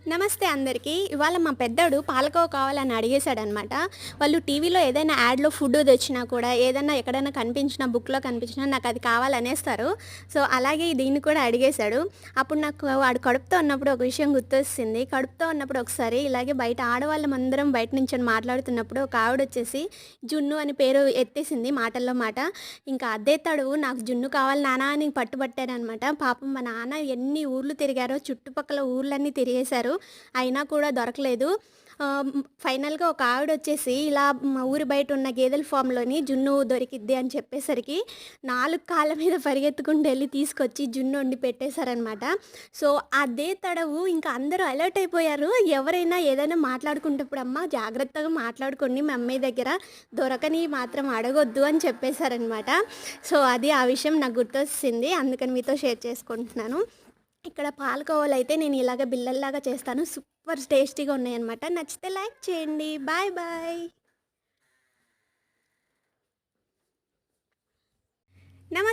నమస్తే అందరికీ. ఇవాళ మా పెద్దోడు పాలకోవ కావాలని అడిగేశాడనమాట. వాళ్ళు టీవీలో ఏదైనా యాడ్‌లో ఫుడ్ తెచ్చినా కూడా, ఏదన్నా ఎక్కడైనా కనిపించినా, బుక్‌లో కనిపించినా నాకది కావాలనేస్తారు. సో, అలాగే దీన్ని కూడా అడిగేశాడు. అప్పుడు నాకు వాడు కడుపుతో ఉన్నప్పుడు ఒక విషయం గుర్తొచ్చేసింది. కడుపుతో ఉన్నప్పుడు ఒకసారి ఇలాగే బయట ఆడవాళ్ళమందరం బయట నించొని మాట్లాడుతున్నప్పుడు ఒక ఆవిడొచ్చేసి జున్ను అని పేరు ఎత్తేసింది మాటల్లో మాట. ఇంకా అదే తడువు నాకు జున్ను కావాలి నాన్న అని పట్టుబట్టాననమాట. పాపం మా నాన్న ఎన్ని ఊర్లు తిరిగారో, చుట్టుపక్కల ఊర్లన్నీ తిరిగేశారు. అయినా కూడా దొరకలేదు. ఫైనల్‌గా ఒక ఆవిడొచ్చేసి ఇలా మా ఊరి బయట ఉన్న గేదెల ఫామ్‌లోని జున్ను దొరికిద్ది అని చెప్పేసరికి 4 కాళ్ళ మీద పరిగెత్తుకుంటూ ఎళ్లి తీసుకొచ్చి జున్ను వండి పెట్టేశారనమాట. సో, అదే తడవు ఇంకా అందరూ అలర్ట్ అయిపోయారు. ఎవరైనా ఏదైనా మాట్లాడుకునేటప్పుడు "అమ్మ జాగ్రత్తగా మాట్లాడుకోండి మీ అమ్మయ్య దగ్గర. దొరకనియి మాత్రం అడగొద్దు" అని చెప్పేశారనమాట. సో, అది ఆ విషయం నాకు గుర్తొచ్చేసింది. అందుకని మీతో షేర్ చేసుకుంటున్నాను. ఇక్కడ పాలకోవాలైతే నేను ఇలాగ బిళ్ళల్లాగా చేస్తాను. సూపర్ టేస్టీగా ఉన్నాయన్నమాట. నచ్చితే లైక్ చేయండి. Bye bye. నమస్తే.